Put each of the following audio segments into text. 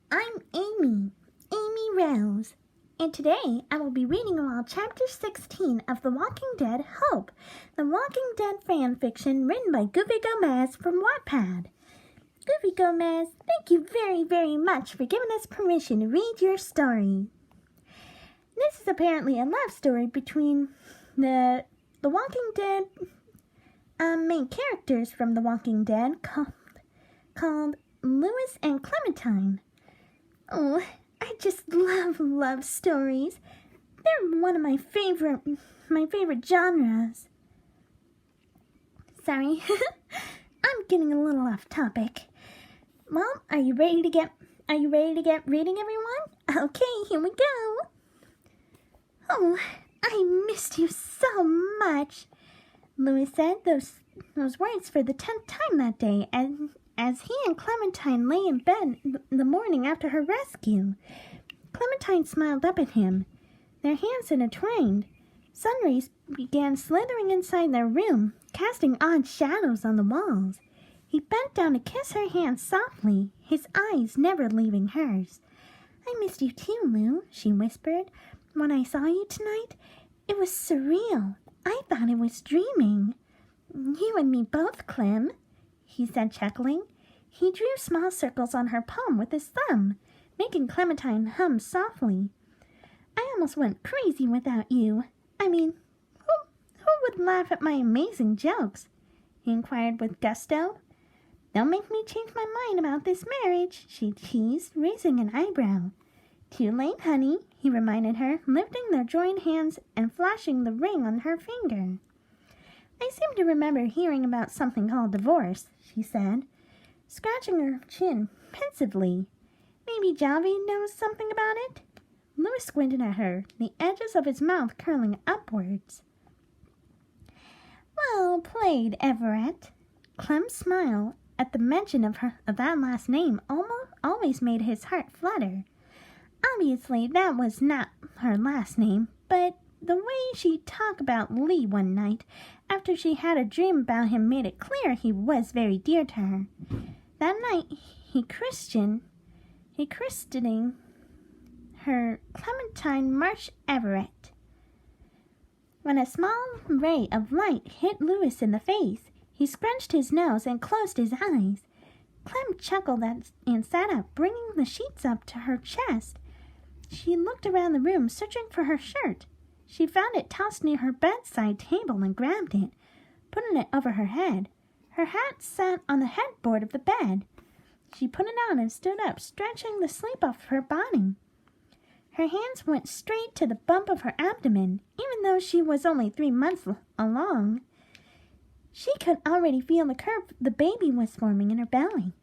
I'm Amy Rose, and today I will be reading aloud Chapter 16 of The Walking Dead Hope, the Walking Dead fan fiction written by Goofy Gomez from Wattpad. Goofy Gomez, thank you very, very much for giving us permission to read your story. This is apparently a love story between the Walking Dead main characters from The Walking Dead called Louis and Clementine. Oh, I just love love stories. They're one of my favorite genres. Sorry, I'm getting a little off topic. Well, are you ready to get reading, everyone? Okay, here we go. Oh, I missed you so much, Louis said those words for the 10th time that day as he and Clementine lay in bed the morning after her rescue. Clementine smiled up at him. Their hands intertwined. Sun rays began slithering inside their room, casting odd shadows on the walls. He bent down to kiss her hand softly, his eyes never leaving hers. "I missed you too, Lou," she whispered. "When I saw you tonight, it was surreal. I thought I was dreaming." "You and me both, Clem," he said, chuckling. He drew small circles on her palm with his thumb, making Clementine hum softly. "I almost went crazy without you. I mean, who would laugh at my amazing jokes?" he inquired with gusto. "Don't make me change my mind about this marriage," she teased, raising an eyebrow. "Too late, honey," he reminded her, lifting their joined hands and flashing the ring on her finger. "I seem to remember hearing about something called divorce," she said, scratching her chin pensively. "Maybe Javi knows something about it?" Louis squinted at her, the edges of his mouth curling upwards. "Well played, Everett." Clem's smile at the mention of that last name always made his heart flutter. Obviously, that was not her last name, but the way she talked about Lee one night after she had a dream about him made it clear he was very dear to her. That night, he christening her Clementine Marsh Everett. When a small ray of light hit Louis in the face, he scrunched his nose and closed his eyes. Clem chuckled and sat up, bringing the sheets up to her chest. She looked around the room, searching for her shirt. She found it tossed near her bedside table and grabbed it, putting it over her head. Her hat sat on the headboard of the bed. She put it on and stood up, stretching the sleep off her body. Her hands went straight to the bump of her abdomen, even though she was only 3 months along. She could already feel the curve the baby was forming in her belly.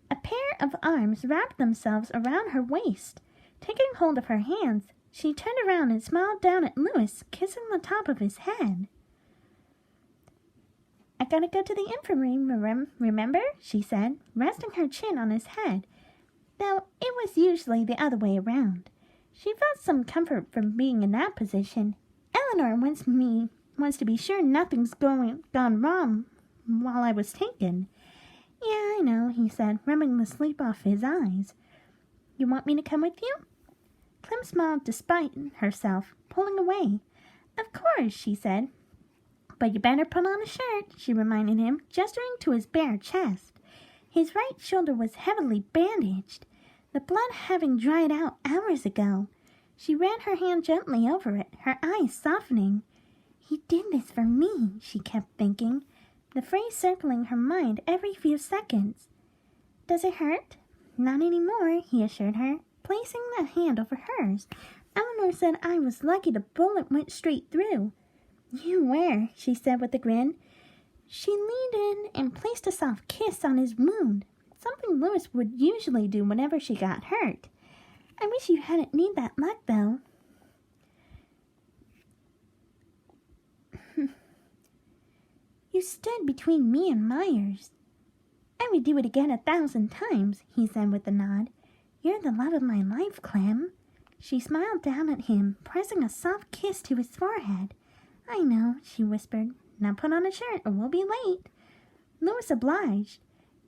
A pair of arms wrapped themselves around her waist. Taking hold of her hands, she turned around and smiled down at Louis, kissing the top of his head. "I gotta go to the infirmary, remember?" she said, resting her chin on his head, though it was usually the other way around. She felt some comfort from being in that position. "Eleanor wants to be sure nothing's gone wrong while I was taken." "Yeah, I know," he said, rubbing the sleep off his eyes. "You want me to come with you?" Clem smiled despite herself, pulling away. "Of course," she said. "But you better put on a shirt," she reminded him, gesturing to his bare chest. His right shoulder was heavily bandaged, the blood having dried out hours ago. She ran her hand gently over it, her eyes softening. "He did this for me," she kept thinking, the phrase circling her mind every few seconds. "Does it hurt?" "Not anymore," he assured her, placing the hand over hers. "Eleanor said I was lucky the bullet went straight through." "You were," she said with a grin. She leaned in and placed a soft kiss on his wound, something Louis would usually do whenever she got hurt. "I wish you hadn't need that luck, though." "You stood between me and Myers." "I would do it again 1,000 times, he said with a nod. "You're the love of my life, Clem." She smiled down at him, pressing a soft kiss to his forehead. "I know," she whispered. "Now put on a shirt or we'll be late." Louis obliged,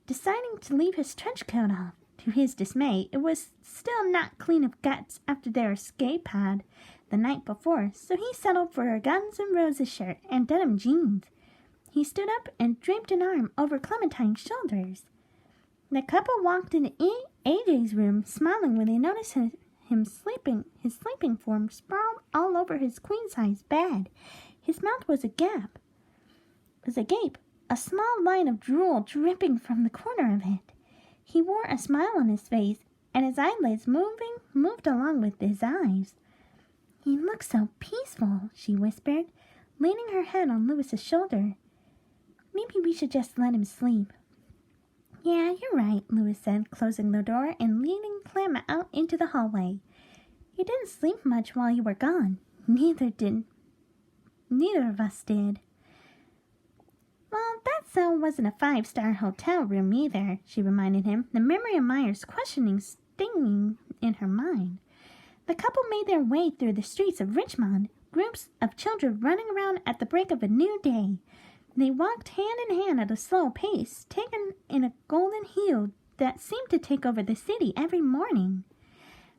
deciding to leave his trench coat off. To his dismay, it was still not clean of guts after their escape had the night before, so he settled for a Guns N' Roses shirt and denim jeans. He stood up and draped an arm over Clementine's shoulders. The couple walked into AJ's room, smiling when they noticed his sleeping form sprawled all over his queen-size bed. His mouth was agape, a small line of drool dripping from the corner of it. He wore a smile on his face, and his eyelids moved along with his eyes. "He looks so peaceful," she whispered, leaning her head on Louis's shoulder. "Maybe we should just let him sleep." "Yeah, you're right," Louis said, closing the door and leading Clem out into the hallway. "You didn't sleep much while you were gone. Neither of us did." "Well, that cell wasn't a 5-star hotel room either," she reminded him, the memory of Myers' questioning stinging in her mind. The couple made their way through the streets of Richmond, groups of children running around at the break of a new day. They walked hand in hand at a slow pace, taken in a golden hue that seemed to take over the city every morning.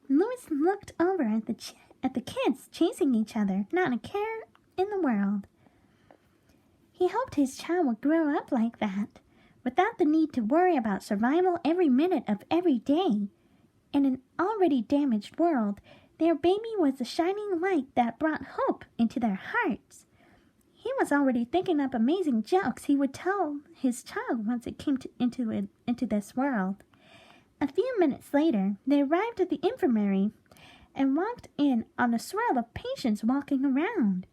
Louis looked over at the kids chasing each other, not a care in the world. He hoped his child would grow up like that, without the need to worry about survival every minute of every day. In an already damaged world, their baby was a shining light that brought hope into their hearts. He was already thinking up amazing jokes he would tell his child once it came into this world. A few minutes later, they arrived at the infirmary and walked in on a swirl of patients walking around.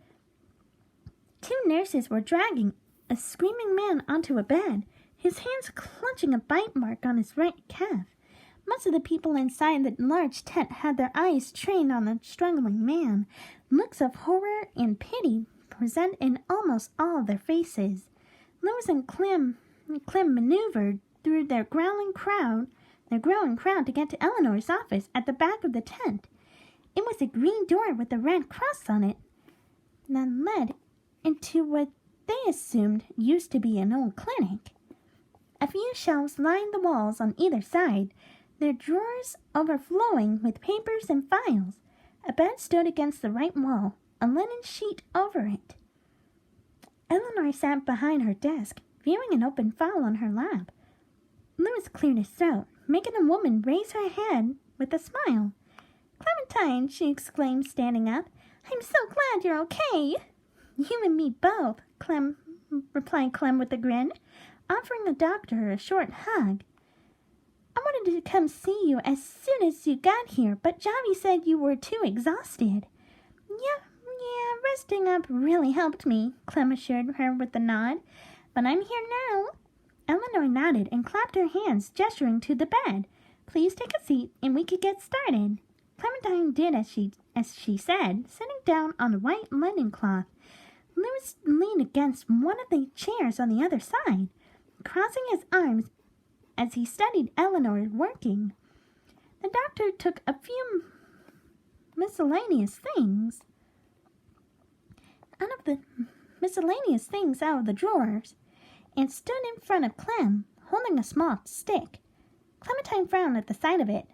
2 nurses were dragging a screaming man onto a bed, his hands clutching a bite mark on his right calf. Most of the people inside the large tent had their eyes trained on the struggling man. Looks of horror and pity present in almost all of their faces. Louis and Clem maneuvered through their growing crowd to get to Eleanor's office at the back of the tent. It was a green door with a red cross on it that led into what they assumed used to be an old clinic. A few shelves lined the walls on either side, their drawers overflowing with papers and files. A bed stood against the right wall, a linen sheet over it. Eleanor sat behind her desk, viewing an open file on her lap. Louis cleared his throat, making the woman raise her head with a smile. "Clementine," she exclaimed, standing up. "I'm so glad you're okay." "You and me both," replied Clem with a grin, offering the doctor a short hug. "I wanted to come see you as soon as you got here, but Javi said you were too exhausted." Yeah, resting up really helped me," Clem assured her with a nod. "But I'm here now." Eleanor nodded and clapped her hands, gesturing to the bed. "Please take a seat and we could get started." Clementine did as she said, sitting down on a white linen cloth. Louis leaned against one of the chairs on the other side, crossing his arms as he studied Eleanor working. The doctor took a few miscellaneous things out of the drawers and stood in front of Clem, holding a small stick. Clementine frowned at the sight of it.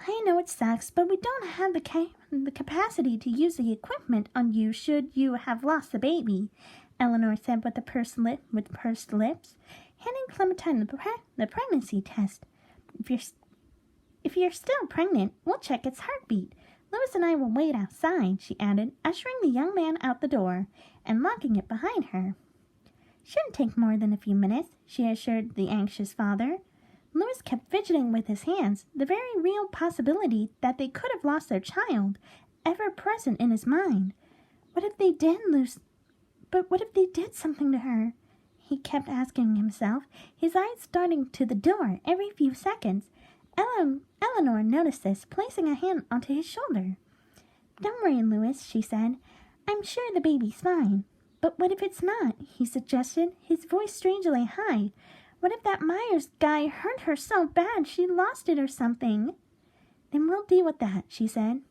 "I know it sucks, but we don't have the capacity to use the equipment on you should you have lost the baby," Eleanor said with pursed lips, handing Clementine the pregnancy test. If you're still pregnant, we'll check its heartbeat. Louis and I will wait outside," she added, ushering the young man out the door and locking it behind her. "Shouldn't take more than a few minutes," she assured the anxious father. Louis kept fidgeting with his hands, the very real possibility that they could have lost their child, ever present in his mind. What if they did something to her? He kept asking himself, his eyes darting to the door every few seconds. Eleanor noticed this, placing a hand onto his shoulder. "Don't worry, Louis," she said. "I'm sure the baby's fine." "But what if it's not?" he suggested, his voice strangely high. "What if that Myers guy hurt her so bad she lost it or something?" "Then we'll deal with that," she said.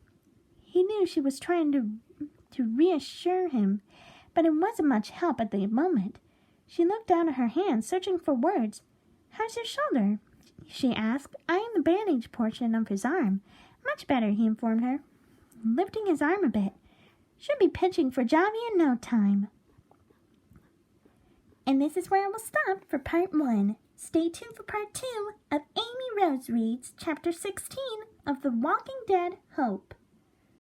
He knew she was trying to reassure him, but it wasn't much help at the moment. She looked down at her hands, searching for words. "How's your shoulder?" she asked, eyeing the bandage portion of his arm. Much better, he informed her, lifting his arm a bit. Should be pitching for Javi in no time. And this is where I will stop for part 1. Stay tuned for part 2 of Amy Rose Reads Chapter 16 of The Walking Dead Hope.